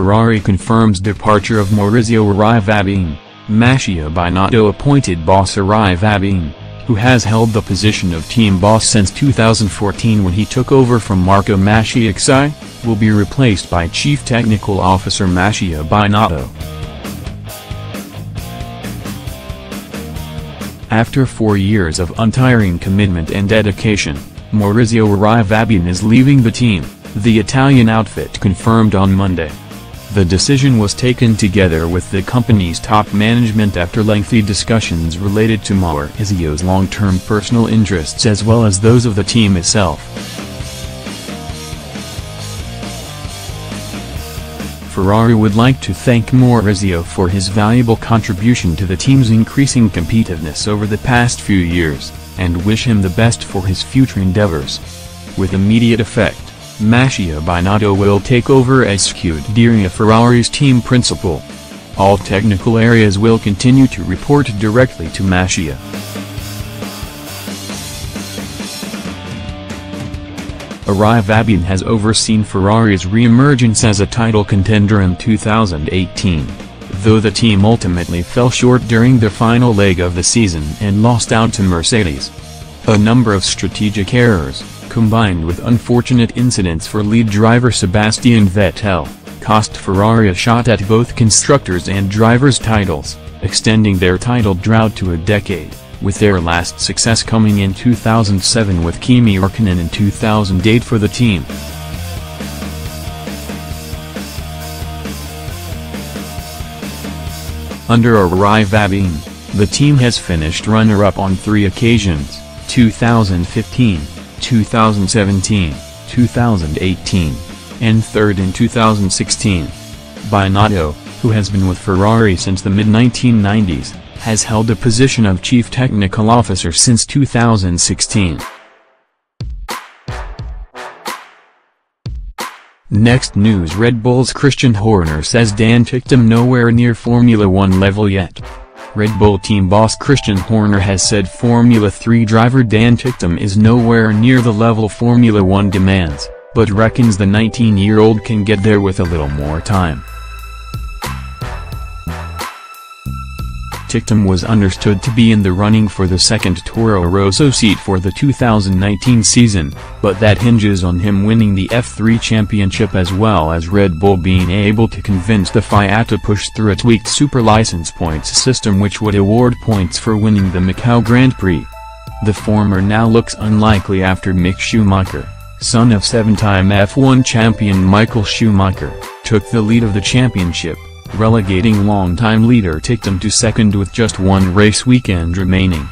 Ferrari confirms departure of Maurizio Arrivabene. Mattia Binotto appointed boss Arrivabene, who has held the position of team boss since 2014 when he took over from Marque Mattia, will be replaced by Chief Technical Officer Mattia Binotto. After 4 years of untiring commitment and dedication, Maurizio Arrivabene is leaving the team, the Italian outfit confirmed on Monday. The decision was taken together with the company's top management after lengthy discussions related to Maurizio's long-term personal interests as well as those of the team itself. Ferrari would like to thank Maurizio for his valuable contribution to the team's increasing competitiveness over the past few years, and wish him the best for his future endeavors. With immediate effect, Mattia Binotto will take over as Scuderia Ferrari's team principal. All technical areas will continue to report directly to Mattia. Arrivabene has overseen Ferrari's re-emergence as a title contender in 2018, though the team ultimately fell short during the final leg of the season and lost out to Mercedes. A number of strategic errors, combined with unfortunate incidents for lead driver Sebastian Vettel, cost Ferrari a shot at both constructors' and drivers' titles, extending their title drought to a decade, with their last success coming in 2007 with Kimi Räikkönen in 2008 for the team. Under Arrivabene, the team has finished runner-up on 3 occasions, 2015, 2017, 2018, and third in 2016. Binotto, who has been with Ferrari since the mid-1990s, has held the position of Chief Technical Officer since 2016. Next news: Red Bull's Christian Horner says Dan Ticktum nowhere near Formula One level yet. Red Bull team boss Christian Horner has said Formula 3 driver Dan Ticktum is nowhere near the level Formula One demands, but reckons the 19-year-old can get there with a little more time. Ticktum was understood to be in the running for the second Toro Rosso seat for the 2019 season, but that hinges on him winning the F3 championship as well as Red Bull being able to convince the FIA to push through a tweaked super license points system which would award points for winning the Macau Grand Prix. The former now looks unlikely after Mick Schumacher, son of 7-time F1 champion Michael Schumacher, took the lead of the championship, relegating longtime leader Ticktum to second with just one race weekend remaining.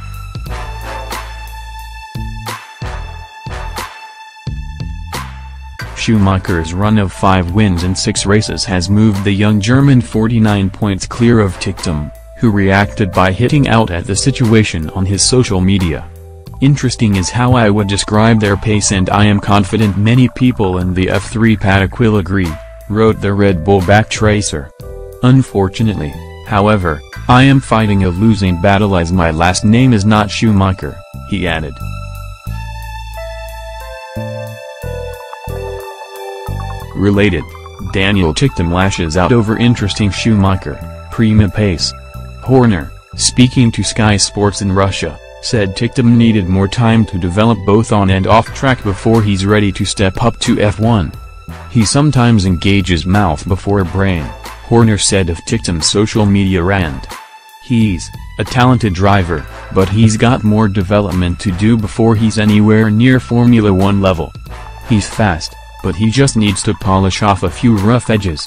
Schumacher's run of 5 wins in 6 races has moved the young German 49 points clear of Ticktum, who reacted by hitting out at the situation on his social media. "Interesting is how I would describe their pace, and I am confident many people in the F3 paddock will agree," wrote the Red Bull backtracer. "Unfortunately, however, I am fighting a losing battle as my last name is not Schumacher," he added. Related, Daniel Ticktum lashes out over interesting Schumacher, prima pace. Horner, speaking to Sky Sports in Russia, said Ticktum needed more time to develop both on and off track before he's ready to step up to F1. "He sometimes engages mouth before brain," Horner said of Ticktum's social media rant. "He's a talented driver, but he's got more development to do before he's anywhere near Formula One level. He's fast, but he just needs to polish off a few rough edges."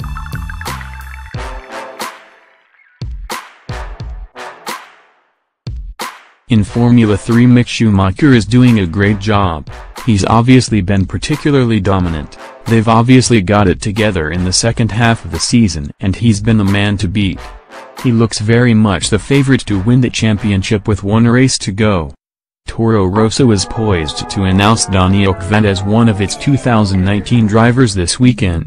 In Formula 3, Mick Schumacher is doing a great job. He's obviously been particularly dominant. They've obviously got it together in the second half of the season and he's been the man to beat. He looks very much the favorite to win the championship with 1 race to go. Toro Rosso is poised to announce Daniel Kvyat as one of its 2019 drivers this weekend.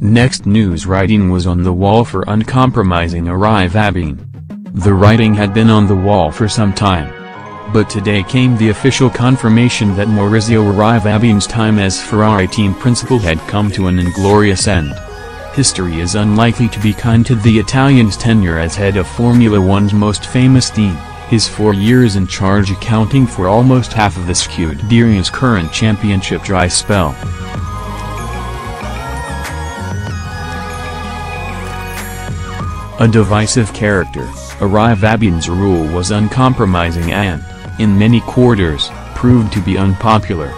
Next news: writing was on the wall for uncompromising Arrivabene. The writing had been on the wall for some time. But today came the official confirmation that Maurizio Arrivabene's time as Ferrari team principal had come to an inglorious end. History is unlikely to be kind to the Italian's tenure as head of Formula One's most famous team, his 4 years in charge accounting for almost half of the Scuderia's current championship dry spell. A divisive character, Arrivabene's rule was uncompromising and, in many quarters, proved to be unpopular.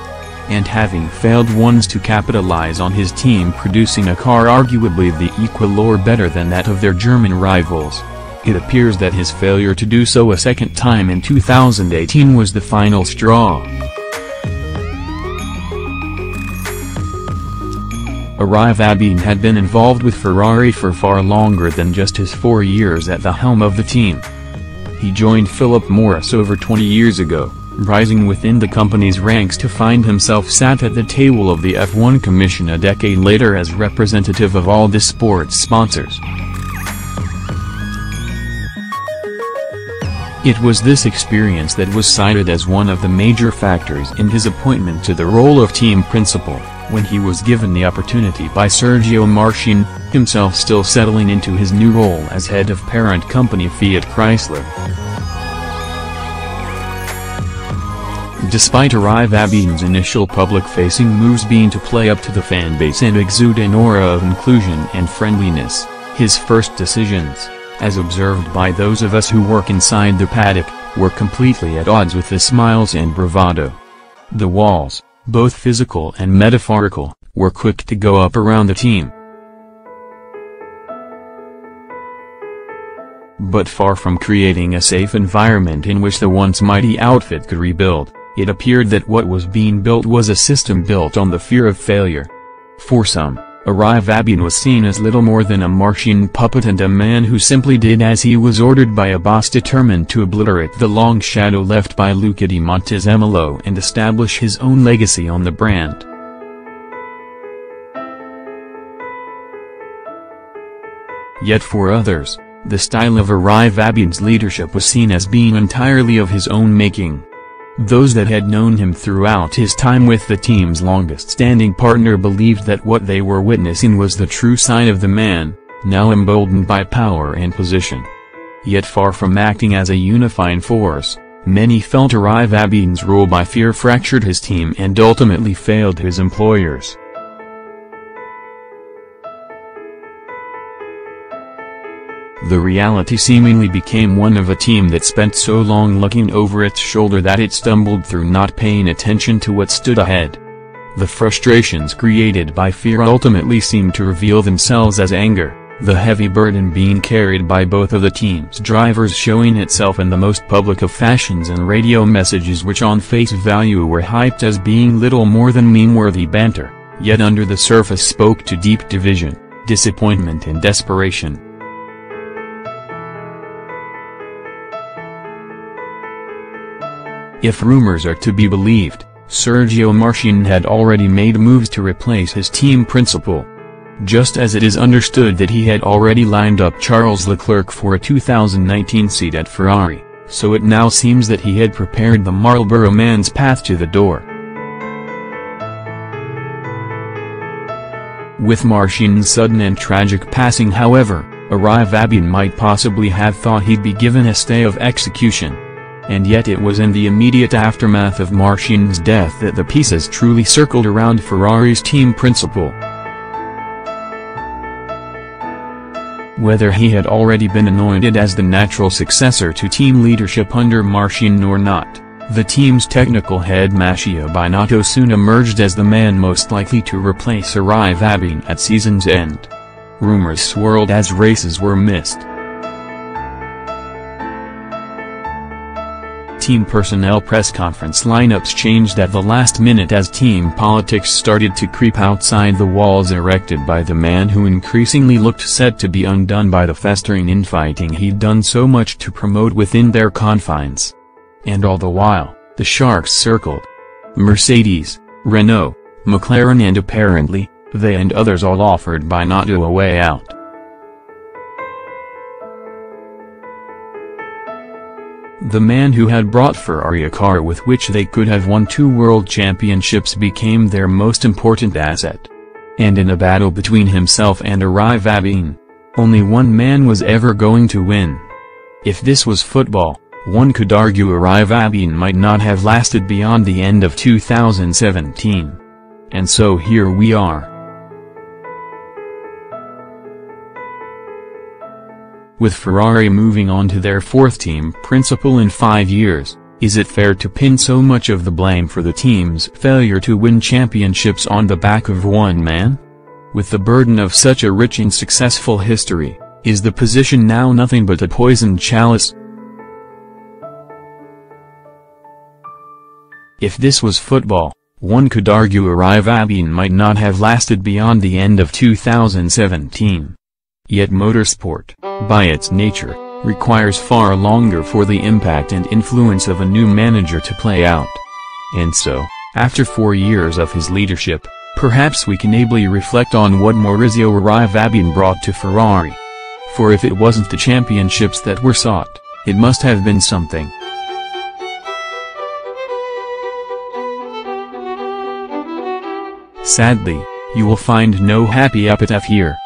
And having failed once to capitalize on his team producing a car arguably the equal or better than that of their German rivals, it appears that his failure to do so a second time in 2018 was the final straw. Arrivabene had been involved with Ferrari for far longer than just his 4 years at the helm of the team. He joined Philip Morris over 20 years ago, rising within the company's ranks to find himself sat at the table of the F1 Commission a decade later as representative of all the sports sponsors. It was this experience that was cited as one of the major factors in his appointment to the role of team principal, when he was given the opportunity by Sergio Marchionne, himself still settling into his new role as head of parent company Fiat Chrysler. Despite Arrivabene's initial public-facing moves being to play up to the fanbase and exude an aura of inclusion and friendliness, his first decisions, as observed by those of us who work inside the paddock, were completely at odds with the smiles and bravado. The walls, both physical and metaphorical, were quick to go up around the team. But far from creating a safe environment in which the once mighty outfit could rebuild, it appeared that what was being built was a system built on the fear of failure. For some, Arrivabene was seen as little more than a Marchionne puppet and a man who simply did as he was ordered by a boss determined to obliterate the long shadow left by Luca di Montezemolo and establish his own legacy on the brand. Yet for others, the style of Arrivabene's leadership was seen as being entirely of his own making. Those that had known him throughout his time with the team's longest-standing partner believed that what they were witnessing was the true side of the man, now emboldened by power and position. Yet far from acting as a unifying force, many felt Arrivabene's rule by fear fractured his team and ultimately failed his employers. The reality seemingly became one of a team that spent so long looking over its shoulder that it stumbled through not paying attention to what stood ahead. The frustrations created by fear ultimately seemed to reveal themselves as anger, the heavy burden being carried by both of the team's drivers showing itself in the most public of fashions and radio messages which on face value were hyped as being little more than meme-worthy banter, yet under the surface spoke to deep division, disappointment and desperation. If rumors are to be believed, Sergio Marchionne had already made moves to replace his team principal. Just as it is understood that he had already lined up Charles Leclerc for a 2019 seat at Ferrari, so it now seems that he had prepared the Marlboro man's path to the door. With Marchionne's sudden and tragic passing however, Arrivabene might possibly have thought he'd be given a stay of execution. And yet it was in the immediate aftermath of Marchionne's death that the pieces truly circled around Ferrari's team principal. Whether he had already been anointed as the natural successor to team leadership under Marchionne or not, the team's technical head Mattia Binotto soon emerged as the man most likely to replace Arrivabene at season's end. Rumors swirled as races were missed. Team personnel press conference lineups changed at the last minute as team politics started to creep outside the walls erected by the man who increasingly looked set to be undone by the festering infighting he'd done so much to promote within their confines. And all the while, the sharks circled. Mercedes, Renault, McLaren and apparently, they and others all offered Binotto a way out. The man who had brought Ferrari a car with which they could have won 2 world championships became their most important asset. And in a battle between himself and Arrivabene, only one man was ever going to win. If this was football, one could argue Arrivabene might not have lasted beyond the end of 2017. And so here we are. With Ferrari moving on to their 4th team principal in 5 years, is it fair to pin so much of the blame for the team's failure to win championships on the back of one man? With the burden of such a rich and successful history, is the position now nothing but a poisoned chalice? If this was football, one could argue Arrivabene might not have lasted beyond the end of 2017. Yet motorsport, by its nature, requires far longer for the impact and influence of a new manager to play out. And so, after 4 years of his leadership, perhaps we can ably reflect on what Maurizio Arrivabene brought to Ferrari. For if it wasn't the championships that were sought, it must have been something. Sadly, you will find no happy epitaph here.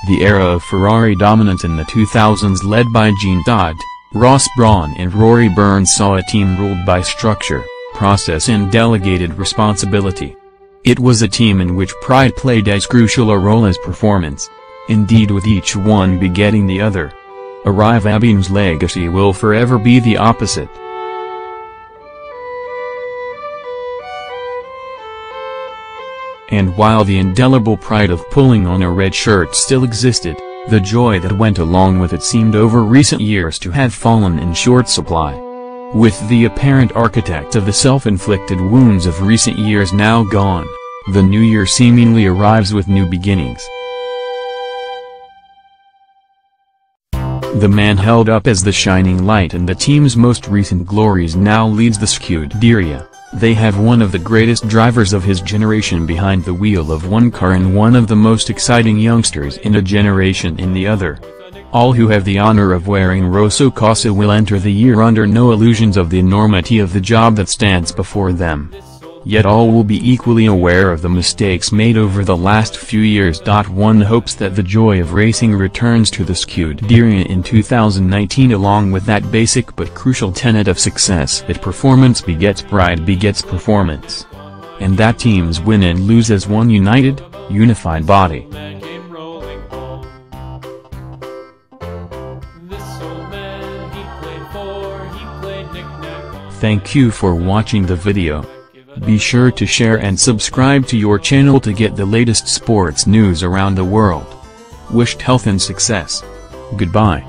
The era of Ferrari dominance in the 2000s led by Jean Todt, Ross Brawn and Rory Burns saw a team ruled by structure, process and delegated responsibility. It was a team in which pride played as crucial a role as performance, indeed with each one begetting the other. Arrivabene's legacy will forever be the opposite. And while the indelible pride of pulling on a red shirt still existed, the joy that went along with it seemed over recent years to have fallen in short supply. With the apparent architect of the self-inflicted wounds of recent years now gone, the new year seemingly arrives with new beginnings. The man held up as the shining light and the team's most recent glories now leads the Scuderia. They have one of the greatest drivers of his generation behind the wheel of one car and one of the most exciting youngsters in a generation in the other. All who have the honor of wearing Rosso Corsa will enter the year under no illusions of the enormity of the job that stands before them. Yet all will be equally aware of the mistakes made over the last few years. One hopes that the joy of racing returns to the Scuderia in 2019 along with that basic but crucial tenet of success that performance begets pride begets performance. And that teams win and lose as one unified body. Thank you for watching the video. Be sure to share and subscribe to your channel to get the latest sports news around the world. Wished health and success. Goodbye.